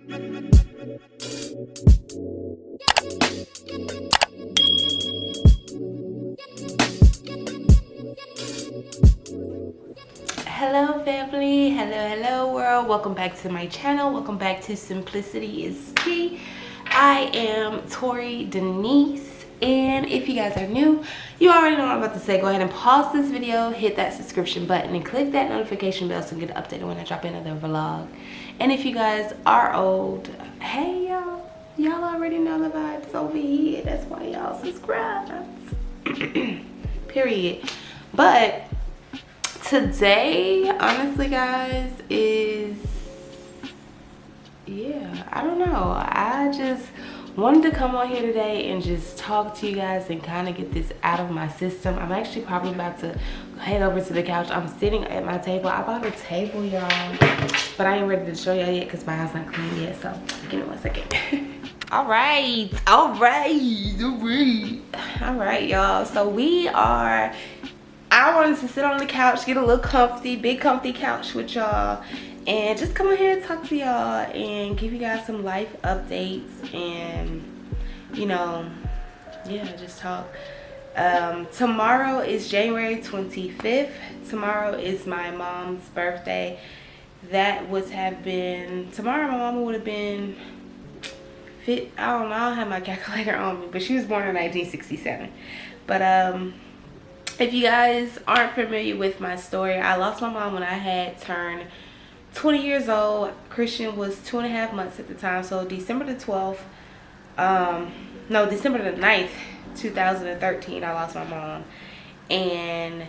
Hello family, hello world, welcome back to my channel, welcome back to Simplicity is Key. I am ToriDenise, and if you guys are new, you already know what I'm about to say. Go ahead and pause this video, hit that subscription button, and click that notification bell so you get updated when I drop another vlog. And if you guys are old, hey y'all already know the vibes over here. That's why y'all subscribe. Period. But today, honestly guys, is, yeah, I don't know, I just wanted to come on here today and just talk to you guys and kind of get this out of my system. I'm actually probably about to head over to the couch. I'm sitting at my table. I bought a table, y'all, but I ain't ready to show y'all yet because my house not clean yet, so give me 1 second. all right y'all, so I wanted to sit on the couch, get a little comfy, big comfy couch with y'all, and just come on here and talk to y'all and give you guys some life updates and, you know, yeah, just talk. Tomorrow is January 25th. Tomorrow is my mom's birthday. That would have been, tomorrow my mama would have been, I don't know, I don't have my calculator on me, but she was born in 1967. But, if you guys aren't familiar with my story, I lost my mom when I had turned 20 years old. Christian was 2.5 months at the time. So December the 9th, 2013, I lost my mom. And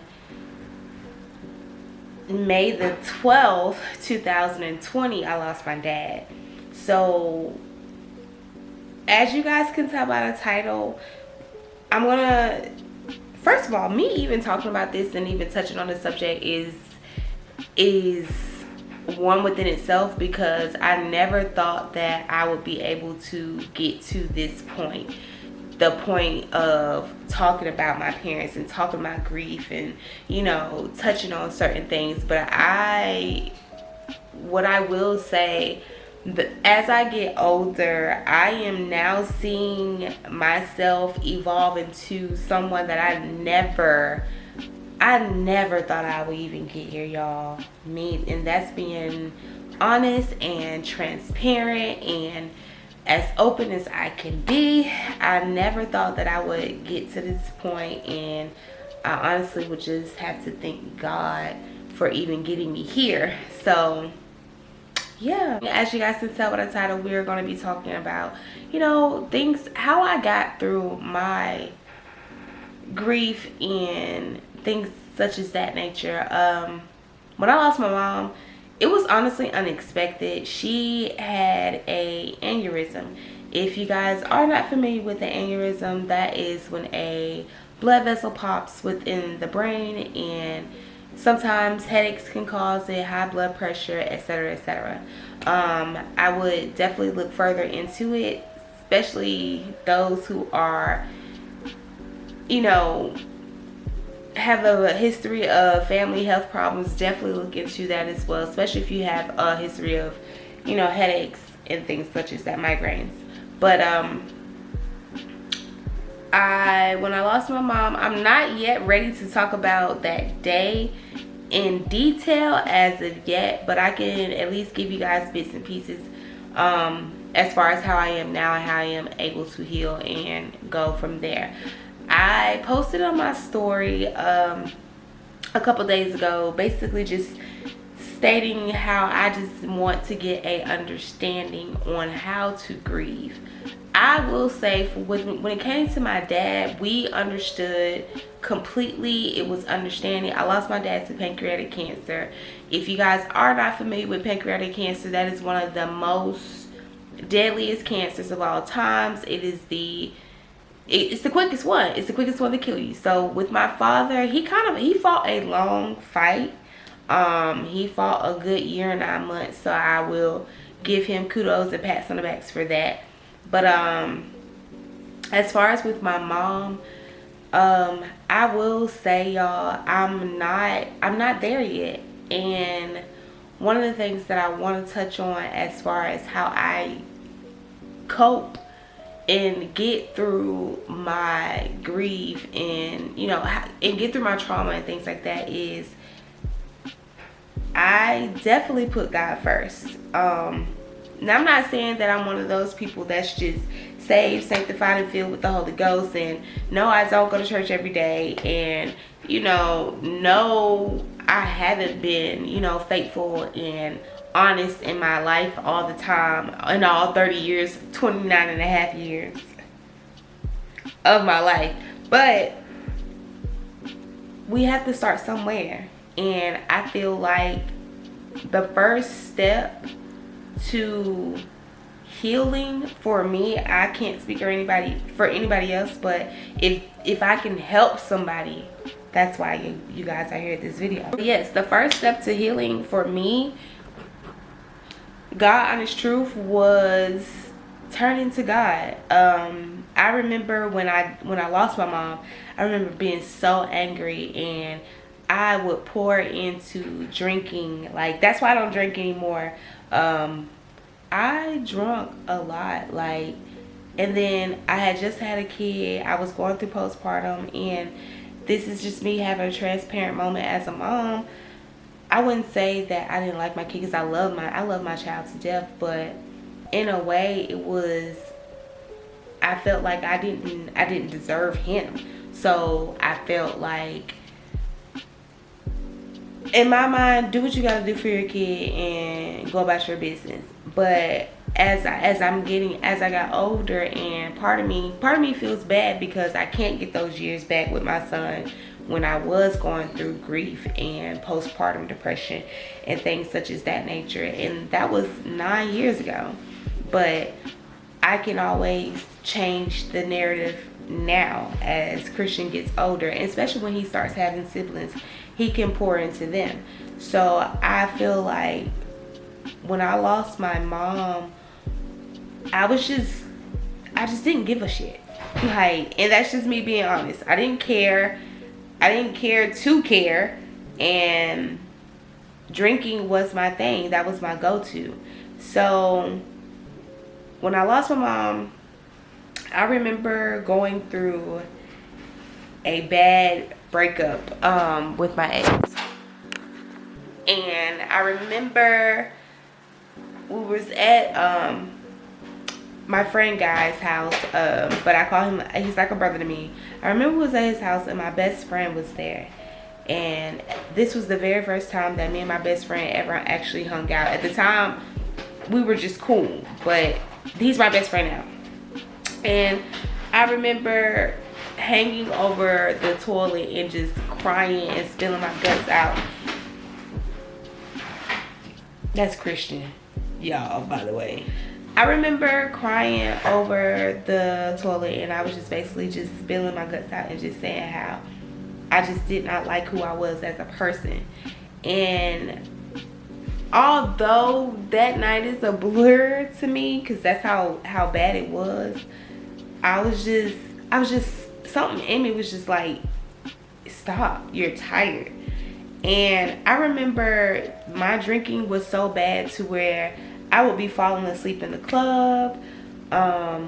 May the 12th, 2020, I lost my dad. So as you guys can tell by the title, I'm gonna, first of all, me even talking about this and even touching on the subject is one within itself, because I never thought that I would be able to get to this point, the point of talking about my parents and talking about grief and, you know, touching on certain things. But what I will say, as I get older, I am now seeing myself evolve into someone that I never thought I would even get here, y'all. And that's being honest and transparent and as open as I can be. I never thought that I would get to this point, and I honestly would just have to thank God for even getting me here. So yeah, as you guys can tell by the title, we're going to be talking about, you know, things, how I got through my grief and things such as that nature. When I lost my mom, it was honestly unexpected. She had a aneurysm. If you guys are not familiar with the aneurysm, that is when a blood vessel pops within the brain, and sometimes headaches can cause it, high blood pressure, etc., etc. I would definitely look further into it, especially those who are, you know, have a history of family health problems. Definitely look into that as well, especially if you have a history of, you know, headaches and things such as that, migraines. But when I lost my mom, I'm not yet ready to talk about that day in detail as of yet, but I can at least give you guys bits and pieces as far as how I am now and how I am able to heal and go from there. I posted on my story a couple days ago, basically just stating how I just want to get a understanding on how to grieve. I will say, when it came to my dad, we understood completely. It was understanding. I lost my dad to pancreatic cancer. If you guys are not familiar with pancreatic cancer, that is one of the most deadliest cancers of all times. It's the quickest one. It's the quickest one to kill you. So with my father, he fought a long fight. He fought a good 1 year and 9 months. So I will give him kudos and pats on the backs for that. But as far as with my mom, I will say, y'all, I'm not there yet. And one of the things that I want to touch on as far as how I cope and get through my grief and, you know, and get through my trauma and things like that is I definitely put God first. Now, I'm not saying that I'm one of those people that's just saved, sanctified, and filled with the Holy Ghost. And no, I don't go to church every day. And, you know, no, I haven't been, you know, faithful and honest in my life all the time. In all 30 years, 29 and a half years of my life. But we have to start somewhere. And I feel like the first step to healing for me, I can't speak for anybody else, but if I can help somebody, that's why you guys are here at this video. Yes, the first step to healing for me, God honest truth, was turning to God. I remember when I lost my mom, I remember being so angry, and I would pour into drinking. Like, that's why I don't drink anymore. I drunk a lot, like, and then I had just had a kid. I was going through postpartum, and this is just me having a transparent moment as a mom. I wouldn't say that I didn't like my kid, because I love my child to death, but in a way it was, I felt like I didn't deserve him. So I felt like, in my mind, do what you gotta do for your kid and go about your business. But as I got older, and part of me feels bad because I can't get those years back with my son when I was going through grief and postpartum depression and things such as that nature. And that was 9 years ago. But I can always change the narrative now as Christian gets older, and especially when he starts having siblings, he can pour into them. So I feel like when I lost my mom, I just didn't give a shit. Like, and that's just me being honest. I didn't care to care, and drinking was my thing. That was my go-to. So when I lost my mom, I remember going through a bad breakup with my ex. And I remember we was at my friend guy's house, but I call him, he's like a brother to me. I remember we was at his house, and my best friend was there. And this was the very first time that me and my best friend ever actually hung out. At the time, we were just cool, but he's my best friend now. And I remember hanging over the toilet and just crying and spilling my guts out. That's Christian, y'all, by the way. I remember crying over the toilet, and I was just basically just spilling my guts out and just saying how I just did not like who I was as a person. And although that night is a blur to me, because that's how bad it was, I was just, something in me was just like, stop, you're tired. And I remember my drinking was so bad to where I would be falling asleep in the club. I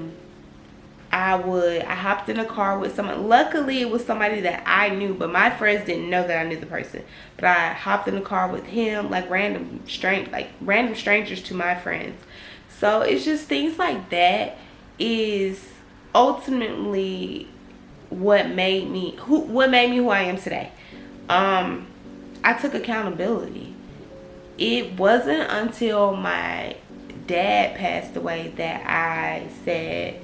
hopped in a car with someone. Luckily, it was somebody that I knew, but my friends didn't know that I knew the person. But I hopped in the car with him, like random strangers to my friends. So it's just things like that is ultimately what made me who I am today. I took accountability. It wasn't until my dad passed away that I said,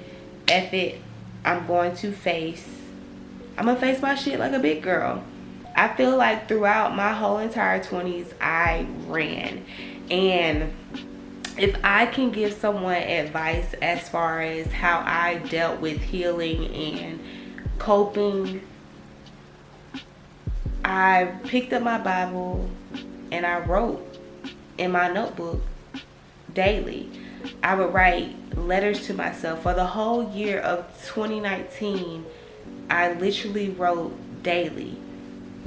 F it, I'm gonna face my shit like a big girl. I feel like throughout my whole entire 20s, I ran. And if I can give someone advice as far as how I dealt with healing and coping, I picked up my Bible and I wrote in my notebook daily. I would write letters to myself. For the whole year of 2019, I literally wrote daily.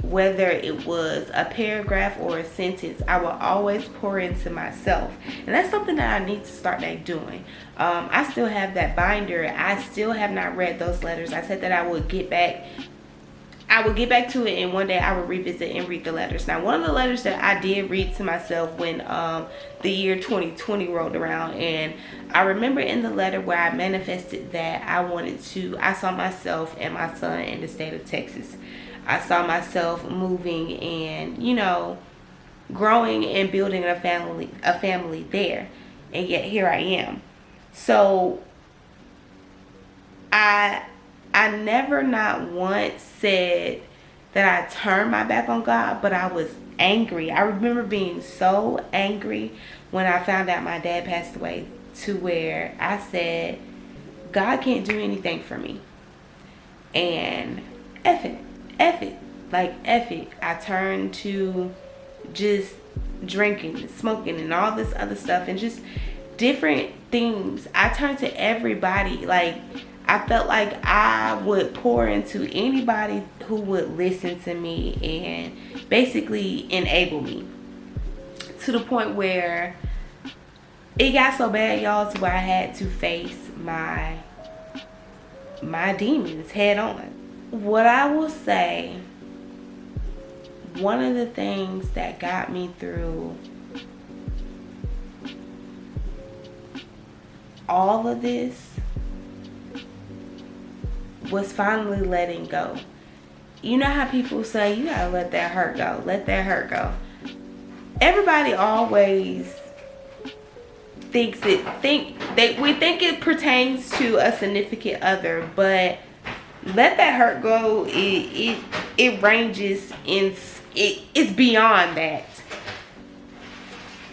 whether it was a paragraph or a sentence, I will always pour into myself. And that's something that I need to start doing. I still have that binder. I still have not read those letters. I said that I would get back to it, and one day I will revisit and read the letters. Now, one of the letters that I did read to myself when the year 2020 rolled around, and I remember in the letter where I manifested that I saw myself and my son in the state of Texas. I saw myself moving and, you know, growing and building a family there. And yet here I am. So I never not once said that I turned my back on God, but I was angry. I remember being so angry when I found out my dad passed away, to where I said, God can't do anything for me. And F it. Like, F it. I turned to just drinking, smoking, and all this other stuff, and just different things. I turned to everybody. Like, I felt like I would pour into anybody who would listen to me and basically enable me, to the point where it got so bad, y'all, to where I had to face my demons head on. What I will say, one of the things that got me through all of this was finally letting go. You know how people say, you gotta let that hurt go. Let that hurt go. Everybody always we think it pertains to a significant other, but let that hurt go. It ranges in. It's beyond that.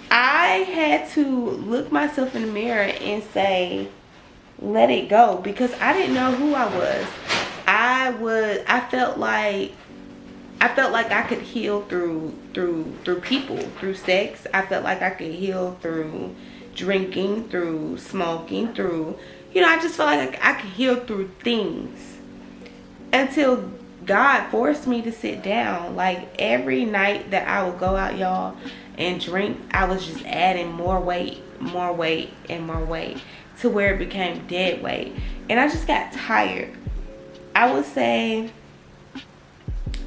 I had to look myself in the mirror and say, let it go, because I didn't know who I was. I felt like I could heal through people, through sex. I felt like I could heal through drinking, through smoking, through, you know, I just felt like I could heal through things, until God forced me to sit down. Like, every night that I would go out, y'all, and drink, I was just adding more weight, and more weight, to where it became dead weight. And I just got tired. I would say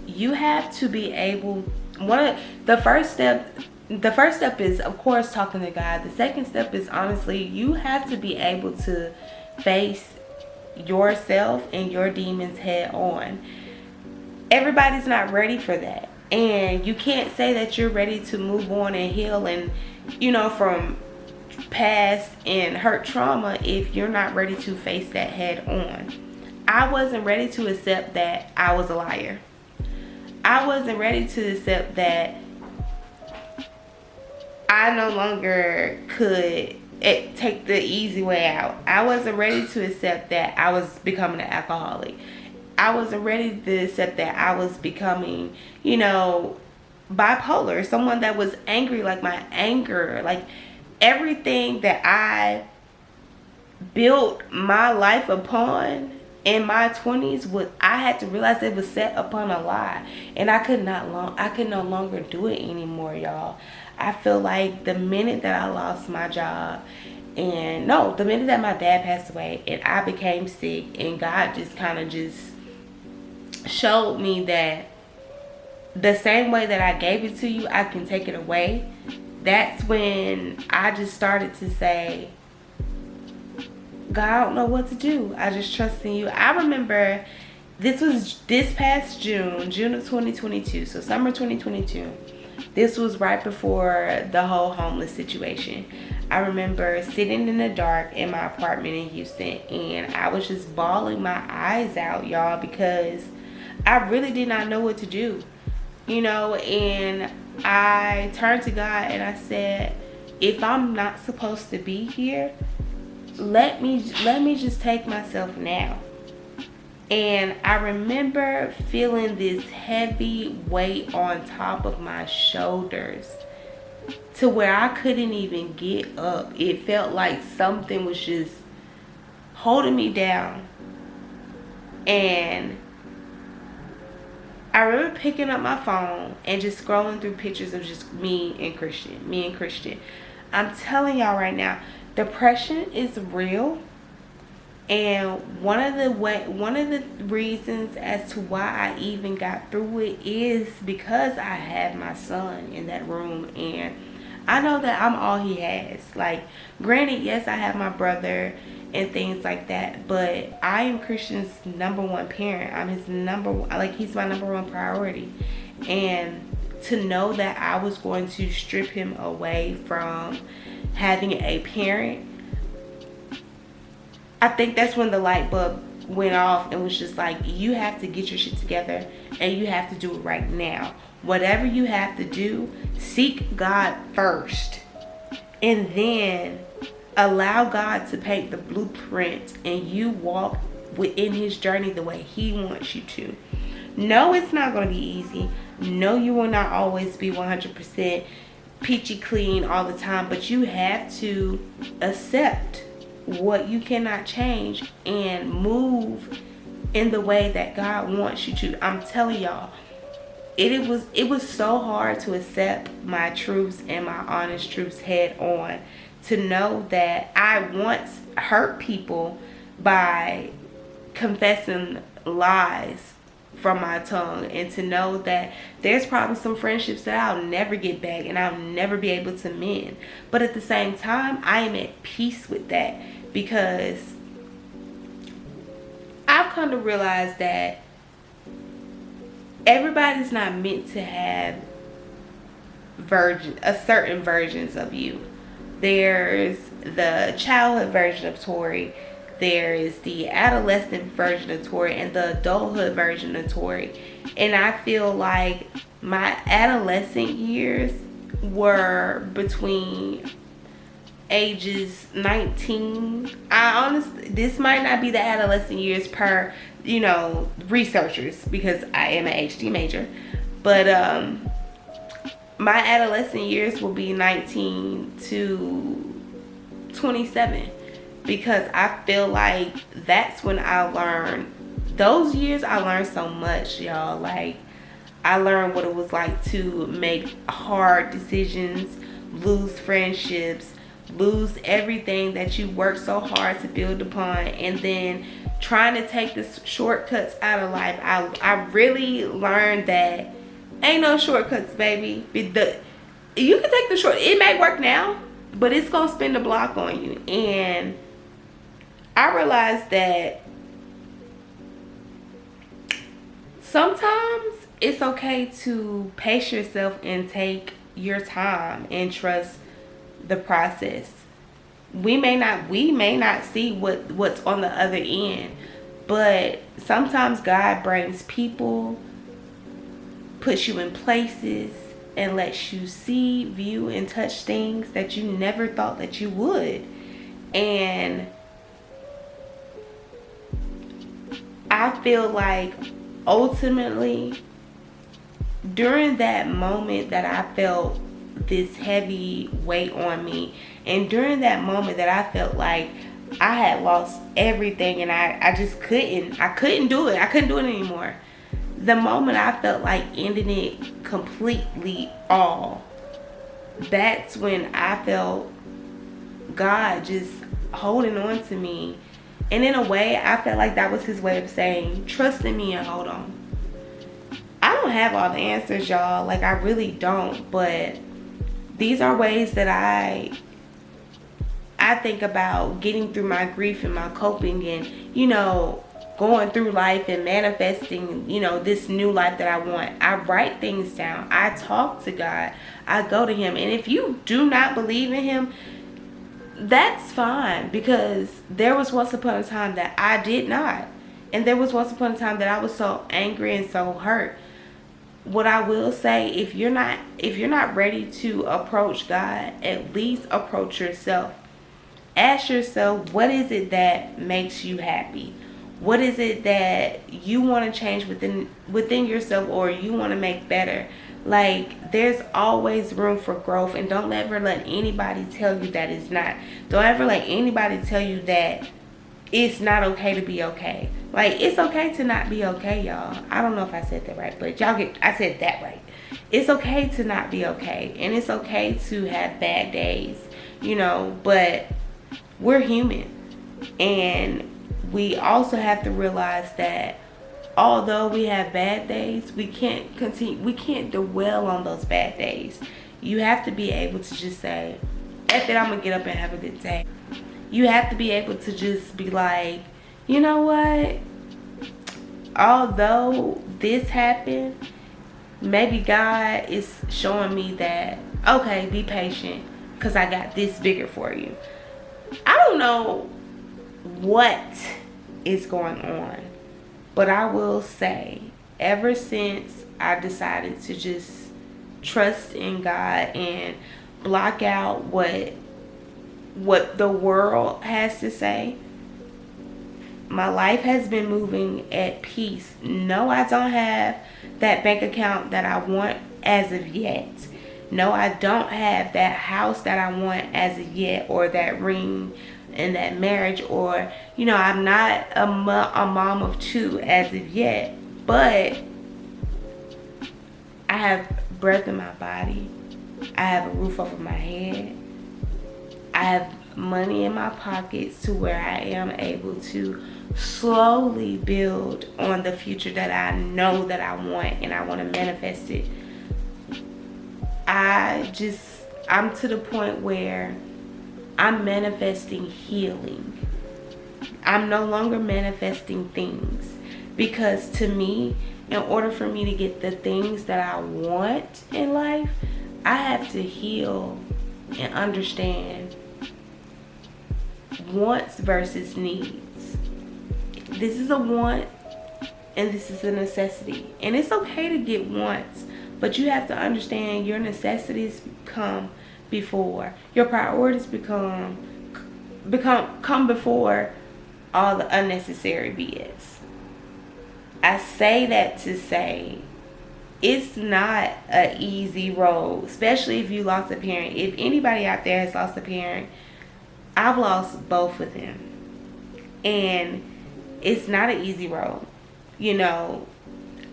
you have to be able, the first step is, of course, talking to God. The second step is, honestly, you have to be able to face yourself and your demons head on. Everybody's not ready for that. And you can't say that you're ready to move on and heal and, you know, from past and hurt trauma if you're not ready to face that head on. I wasn't ready to accept that I was a liar. I wasn't ready to accept that I no longer could take the easy way out. I wasn't ready to accept that I was becoming an alcoholic. I wasn't ready to accept that I was becoming, you know, bipolar. Someone that was angry, like my anger, like everything that I built my life upon in my 20s, I had to realize it was set upon a lie. And I could no longer do it anymore, y'all. I feel like the minute that I lost my job, the minute that my dad passed away and I became sick, and God just kind of just showed me that the same way that I gave it to you, I can take it away. That's when I just started to say, God, I don't know what to do. I just trust in you. I remember this was this past June of 2022, so summer 2022. This was right before the whole homeless situation. I remember sitting in the dark in my apartment in Houston, and I was just bawling my eyes out, y'all, because I really did not know what to do, you know. And I turned to God and I said, if I'm not supposed to be here, let me just take myself now. And I remember feeling this heavy weight on top of my shoulders, to where I couldn't even get up. It felt like something was just holding me down. And I remember picking up my phone and just scrolling through pictures of just me and Christian. I'm telling y'all right now, depression is real. And one of the reasons as to why I even got through it is because I had my son in that room, and I know that I'm all he has. Like, granted, yes, I have my brother and things like that, but I am Christian's number one parent. I'm his he's my number one priority. And to know that I was going to strip him away from having a parent, I think that's when the light bulb went off and was just like, you have to get your shit together and you have to do it right now. Whatever you have to do, seek God first, and then allow God to paint the blueprint and you walk within his journey the way he wants you to. No, it's not going to be easy. No, you will not always be 100% peachy clean all the time, but you have to accept what you cannot change and move in the way that God wants you to. I'm telling y'all, it was so hard to accept my truths and my honest truths head on, to know that I once hurt people by confessing lies from my tongue, and to know that there's probably some friendships that I'll never get back and I'll never be able to mend. But at the same time, I am at peace with that, because I've come to realize that everybody's not meant to have certain versions of you. There's the childhood version of Tori, there is the adolescent version of Tori, and the adulthood version of Tori. And I feel like my adolescent years were between ages 19. This might not be the adolescent years per, researchers, because I am an HD major. But my adolescent years will be 19 to 27. Because I feel like that's when those years I learned so much, y'all. Like, I learned what it was like to make hard decisions, lose friendships, lose everything that you worked so hard to build upon, and then trying to take the shortcuts out of life. I really learned that ain't no shortcuts, baby. You can take the short, it may work now, but it's gonna spin the block on you. And I realized that sometimes it's okay to pace yourself and take your time and trust the process. We may not see what's on the other end, but sometimes God brings people, puts you in places, and lets you see, view, and touch things that you never thought that you would. And I feel like ultimately, during that moment that I felt this heavy weight on me, and during that moment that I felt like I had lost everything and I just couldn't do it. I couldn't do it anymore. The moment I felt like ending it completely all, that's when I felt God just holding on to me. And in a way, I felt like that was his way of saying, trust in me and hold on. I don't have all the answers, y'all. Like, I really don't. But these are ways that I think about getting through my grief and my coping, and, going through life and manifesting, this new life that I want. I write things down. I talk to God. I go to him. And if you do not believe in him, that's fine, because there was once upon a time that I did not. And there was once upon a time that I was so angry and so hurt. What I will say, if you're not ready to approach God, at least approach yourself. Ask yourself, what is it that makes you happy? What is it that you want to change within yourself, or you want to make better? Like, there's always room for growth, and don't ever let anybody tell you that it's not. Don't ever let anybody tell you that it's not okay to be okay. Like, it's okay to not be okay, y'all. I don't know if I said that right, but I said that right. It's okay to not be okay, and it's okay to have bad days, but we're human. And we also have to realize that although we have bad days, we can't dwell on those bad days. You have to be able to just say, F it, I'm gonna get up and have a good day. You have to be able to just be like, you know what? Although this happened, maybe God is showing me that, okay, be patient, because I got this bigger for you. I don't know what is going on, but I will say, ever since I decided to just trust in God and block out what the world has to say, my life has been moving at peace. No, I don't have that bank account that I want as of yet. No, I don't have that house that I want as of yet, or that ring and that marriage, or, I'm not a mom of 2 as of yet, but I have breath in my body. I have a roof over my head. I have money in my pockets to where I am able to slowly build on the future that I know that I want, and I want to manifest it. I'm to the point where I'm manifesting healing. I'm no longer manifesting things, because to me, in order for me to get the things that I want in life, I have to heal and understand wants versus needs. This is a want and this is a necessity. And it's okay to get wants, but you have to understand your necessities come before your priorities come before all the unnecessary BS. I say that to say it's not an easy road, especially if you lost a parent. If anybody out there has lost a parent, I've lost both of them, and it's not an easy road.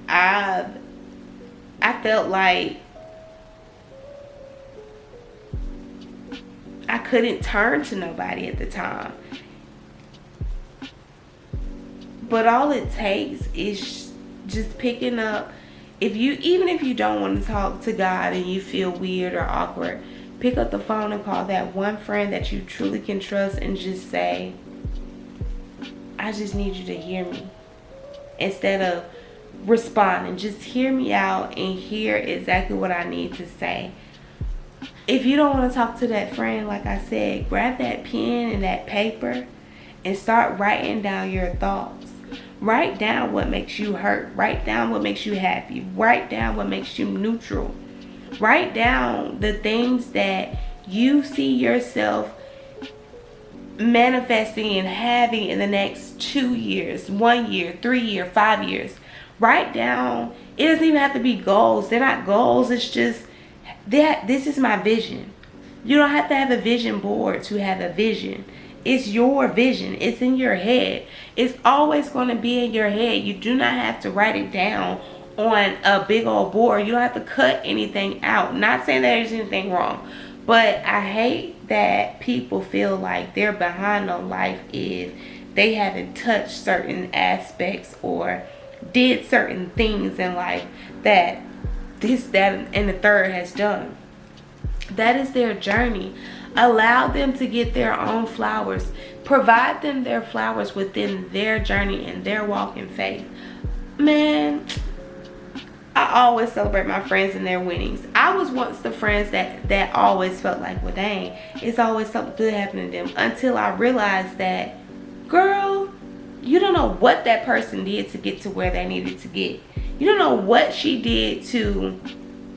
I felt like I couldn't turn to nobody at the time. But all it takes is just picking up. Even if you don't want to talk to God and you feel weird or awkward, pick up the phone and call that one friend that you truly can trust and just say, I just need you to hear me. Instead of responding, just hear me out and hear exactly what I need to say. If you don't want to talk to that friend, like I said, grab that pen and that paper and start writing down your thoughts. Write down what makes you hurt. Write down what makes you happy. Write down what makes you neutral. Write down the things that you see yourself manifesting and having in the next 2 years, 1 year, 3 years, 5 years. Write down. It doesn't even have to be goals. They're not goals. It's just that this is my vision. You don't have to have a vision board to have a vision. It's your vision. It's in your head. It's always going to be in your head. You do not have to write it down on a big old board. You don't have to cut anything out. Not saying that there's anything wrong, but I hate that people feel like they're behind on life if they haven't touched certain aspects or did certain things in life that this, that, and the third has done. That is their journey. Allow them to get their own flowers. Provide them their flowers within their journey and their walk in faith. Man, I always celebrate my friends and their winnings. I was once the friends that always felt like, well, dang, it's always something good happening to them. Until I realized that, girl, you don't know what that person did to get to where they needed to get. You don't know what she did to,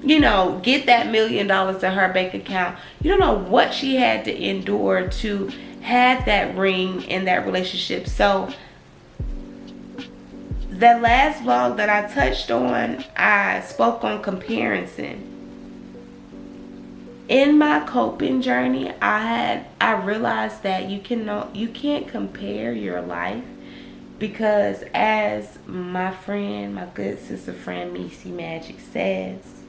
get that $1 million to her bank account. You don't know what she had to endure to have that ring in that relationship. So the last vlog that I touched on, I spoke on comparison. In my coping journey, I realized that you can't compare your life Because as my friend, my good sister friend Missy Magic says,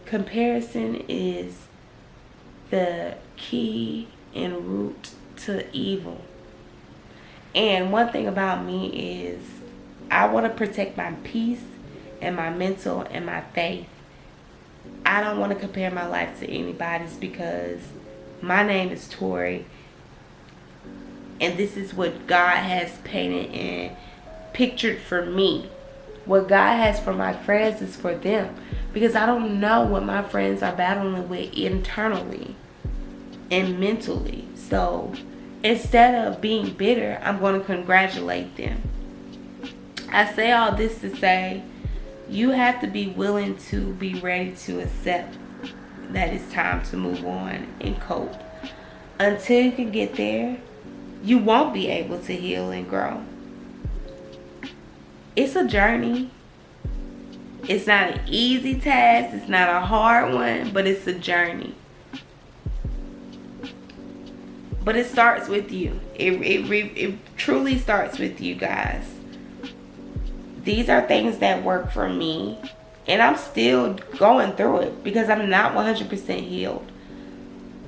comparison is the key and root to evil. And one thing about me is I want to protect my peace and my mental and my faith. I don't want to compare my life to anybody's, because my name is Tori, and this is what God has painted and pictured for me. What God has for my friends is for them, because I don't know what my friends are battling with internally and mentally. So instead of being bitter, I'm going to congratulate them. I say all this to say, you have to be willing to be ready to accept that it's time to move on and cope. Until you can get there, you won't be able to heal and grow. It's a journey. It's not an easy task. It's not a hard one, but it's a journey. But it starts with you. It truly starts with you guys. These are things that work for me, and I'm still going through it because I'm not 100% healed.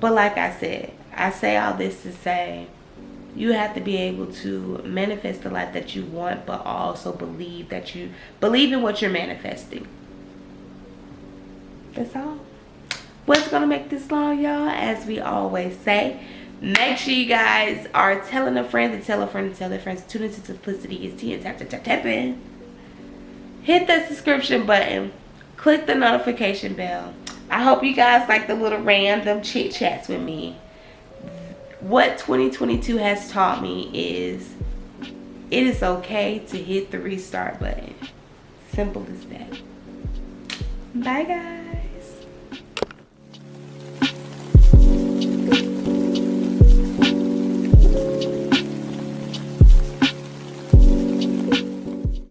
But like I said, I say all this to say, you have to be able to manifest the life that you want, but also believe in what you're manifesting. That's all. What's gonna make this long, y'all? As we always say, make sure you guys are telling a friend to tell a friend to tell their friends. Tune into Simplicity is Tea, and tap in. Hit the subscription button. Click the notification bell. I hope you guys like the little random chit chats with me. What 2022 has taught me is it is okay to hit the restart button. Simple as that. Bye, guys.